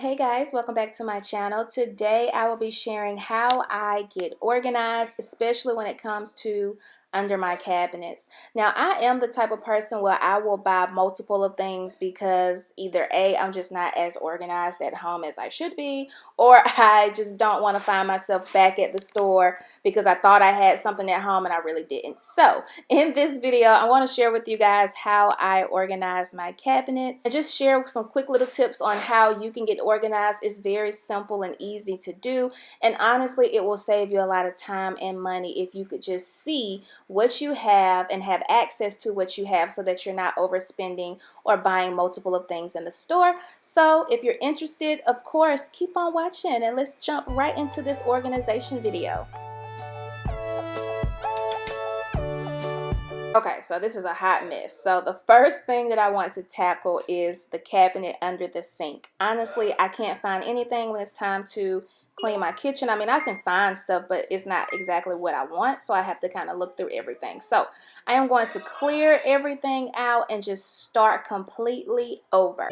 Hey guys, welcome back to my channel. Today I will be sharing how I get organized, especially when it comes to under my cabinets. Now I am the type of person where I will buy multiple of things because either A, I'm just not as organized at home as I should be, or I just don't want to find myself back at the store because I thought I had something at home and I really didn't. So in this video, I want to share with you guys how I organize my cabinets and just share some quick little tips on how you can get organized. It's very simple and easy to do, and honestly it will save you a lot of time and money if you could just see what you have and have access to what you have so that you're not overspending or buying multiple of things in the store. So if you're interested, of course, keep on watching and let's jump right into this organization video. Okay, so this is a hot mess. So the first thing that I want to tackle is the cabinet under the sink. Honestly, I can't find anything when it's time to clean my kitchen. I mean, I can find stuff, but it's not exactly what I want, so I have to kind of look through everything. So I am going to clear everything out and just start completely over.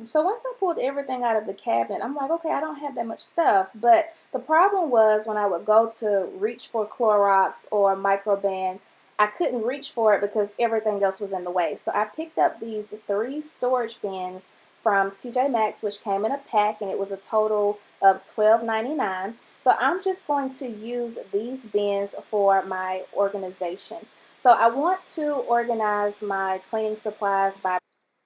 So once I pulled everything out of the cabinet, I'm like, okay, I don't have that much stuff. But the problem was when I would go to reach for Clorox or Microban, I couldn't reach for it because everything else was in the way. So I picked up these 3 storage bins from TJ Maxx, which came in a pack, and it was a total of $12.99. So I'm just going to use these bins for my organization. So I want to organize my cleaning supplies by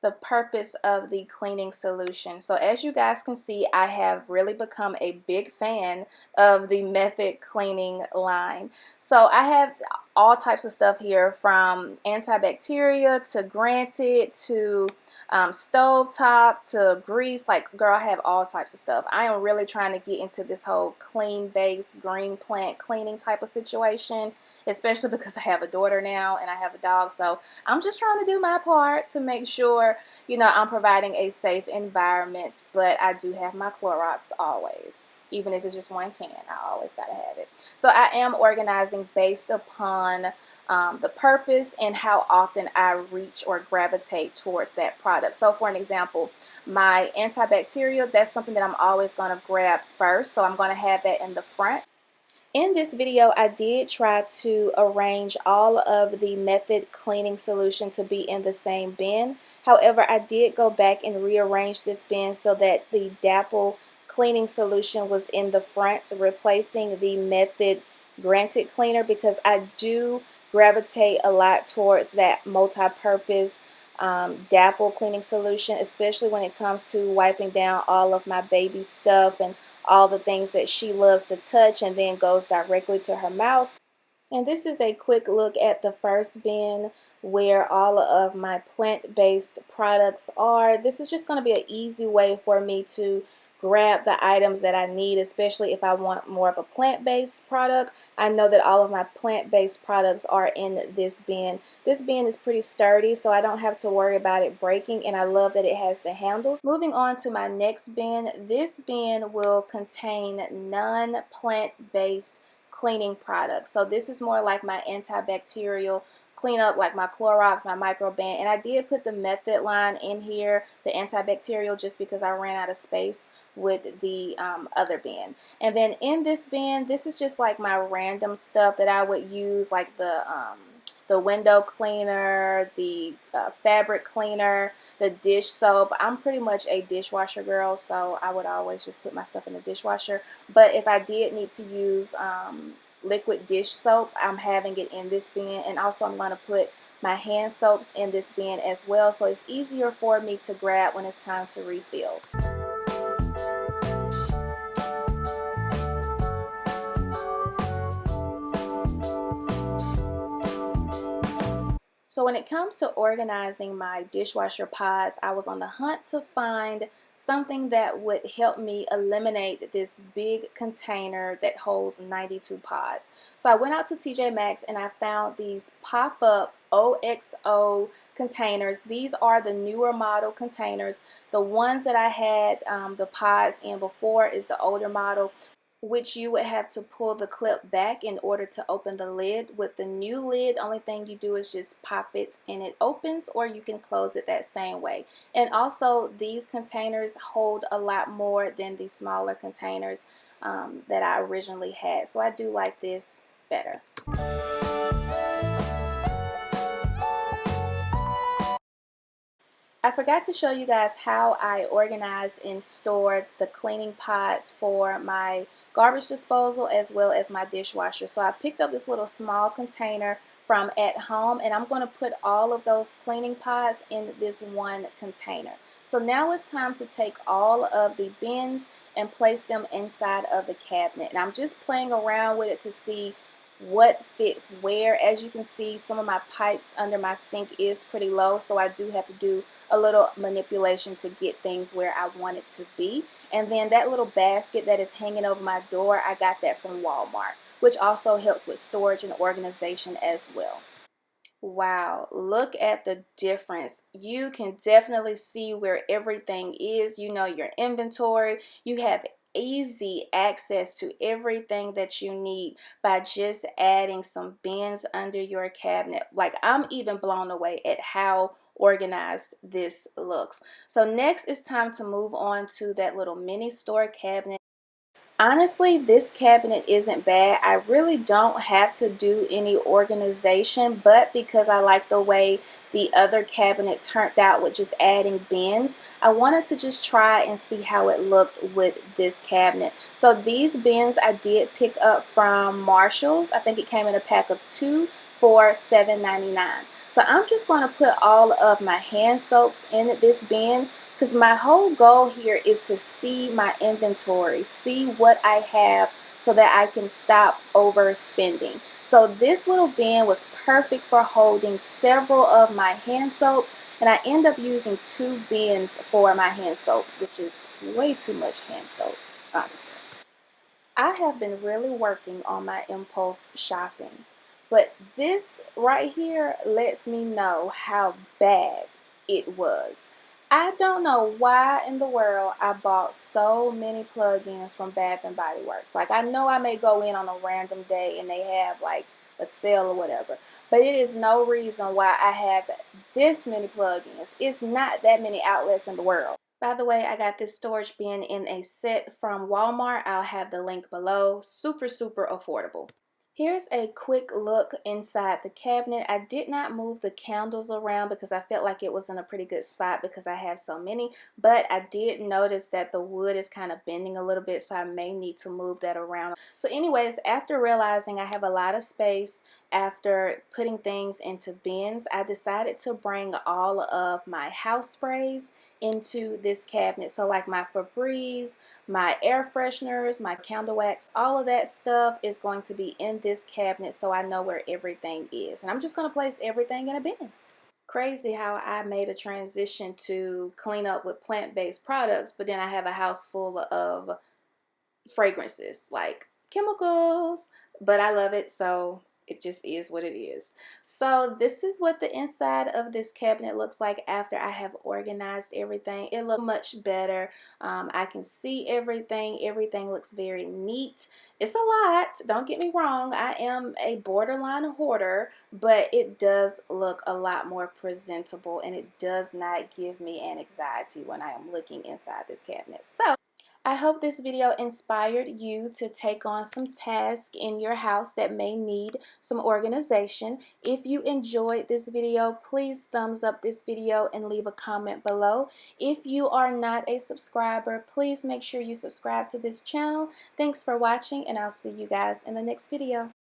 the purpose of the cleaning solution. So as you guys can see, I have really become a big fan of the Method cleaning line. So I have all types of stuff here, from antibacterial to Granted to stovetop to grease. Like, girl, I have all types of stuff. I am really trying to get into this whole clean base green plant cleaning type of situation, especially because I have a daughter now and I have a dog. So I'm just trying to do my part to make sure, you know, I'm providing a safe environment. But I do have my Clorox always. Even if it's just one can, I always got to have it. So I am organizing based upon the purpose and how often I reach or gravitate towards that product. So for an example, my antibacterial, that's something that I'm always going to grab first. So I'm going to have that in the front. In this video, I did try to arrange all of the Method cleaning solution to be in the same bin. However, I did go back and rearrange this bin so that the Dapple cleaning solution was in the front, replacing the Method Granted cleaner, because I do gravitate a lot towards that multi-purpose Dapple cleaning solution, especially when it comes to wiping down all of my baby stuff and all the things that she loves to touch and then goes directly to her mouth. And this is a quick look at the first bin where all of my plant-based products are. This is just going to be an easy way for me to grab the items that I need, especially if I want more of a plant-based product. I know that all of my plant-based products are in this bin. This bin is pretty sturdy, so I don't have to worry about it breaking, and I love that it has the handles. Moving on to my next bin, this bin will contain non-plant-based cleaning products. So this is more like my antibacterial cleanup, like my Clorox, my Microban, and I did put the Method line in here, the antibacterial, just because I ran out of space with the other bin. And then in this bin, this is just like my random stuff that I would use, like the window cleaner, the fabric cleaner, the dish soap. I'm pretty much a dishwasher girl, so I would always just put my stuff in the dishwasher. But if I did need to use liquid dish soap, I'm having it in this bin. And also I'm going to put my hand soaps in this bin as well, so it's easier for me to grab when it's time to refill. So when it comes to organizing my dishwasher pods, I was on the hunt to find something that would help me eliminate this big container that holds 92 pods. So I went out to TJ Maxx and I found these pop-up OXO containers. These are the newer model containers. The ones that I had the pods in before is the older model. which you would have to pull the clip back in order to open the lid. With the new lid, only thing you do is just pop it and it opens, or you can close it that same way. And also, these containers hold a lot more than the smaller containers that I originally had, so I do like this better. I forgot to show you guys how I organize and store the cleaning pods for my garbage disposal as well as my dishwasher. So I picked up this little small container from at home, and I'm going to put all of those cleaning pods in this one container. So now it's time to take all of the bins and place them inside of the cabinet. And I'm just playing around with it to see what fits where. As you can see, some of my pipes under my sink is pretty low, so I do have to do a little manipulation to get things where I want it to be. And then that little basket that is hanging over my door, I got that from Walmart, which also helps with storage and organization as well. Wow, look at the difference. You can definitely see where everything is. You know your inventory. You have easy access to everything that you need by just adding some bins under your cabinet. Like, I'm even blown away at how organized this looks. So next it's time to move on to that little mini store cabinet. Honestly, this cabinet isn't bad. I really don't have to do any organization, but because I like the way the other cabinet turned out with just adding bins, I wanted to just try and see how it looked with this cabinet. So these bins I did pick up from Marshalls. I think it came in a pack of 2 for $7.99. So I'm just going to put all of my hand soaps in this bin, because my whole goal here is to see my inventory, see what I have, so that I can stop overspending. So this little bin was perfect for holding several of my hand soaps, and I end up using 2 bins for my hand soaps, which is way too much hand soap, honestly. I have been really working on my impulse shopping, but this right here lets me know how bad it was. I don't know why in the world I bought so many plug-ins from Bath and Body Works. Like, I know I may go in on a random day and they have like a sale or whatever, but it is no reason why I have this many plug-ins. It's not that many outlets in the world. By the way, I got this storage bin in a set from Walmart. I'll have the link below. Super, super affordable. Here's a quick look inside the cabinet. I did not move the candles around because I felt like it was in a pretty good spot because I have so many, but I did notice that the wood is kind of bending a little bit, so I may need to move that around. So anyways, after realizing I have a lot of space after putting things into bins, I decided to bring all of my house sprays into this cabinet. So like my Febreze, my air fresheners, my candle wax, all of that stuff is going to be in this cabinet, so I know where everything is. And I'm just going to place everything in a bin. Crazy how I made a transition to clean up with plant-based products, but then I have a house full of fragrances, like chemicals, but I love it, so it just is what it is. So this is what the inside of this cabinet looks like after I have organized everything. It looks much better. I can see everything. Everything looks very neat. It's a lot, don't get me wrong. I am a borderline hoarder, but it does look a lot more presentable, and it does not give me an anxiety when I am looking inside this cabinet. So I hope this video inspired you to take on some tasks in your house that may need some organization. If you enjoyed this video, please thumbs up this video and leave a comment below. If you are not a subscriber, please make sure you subscribe to this channel. Thanks for watching, and I'll see you guys in the next video.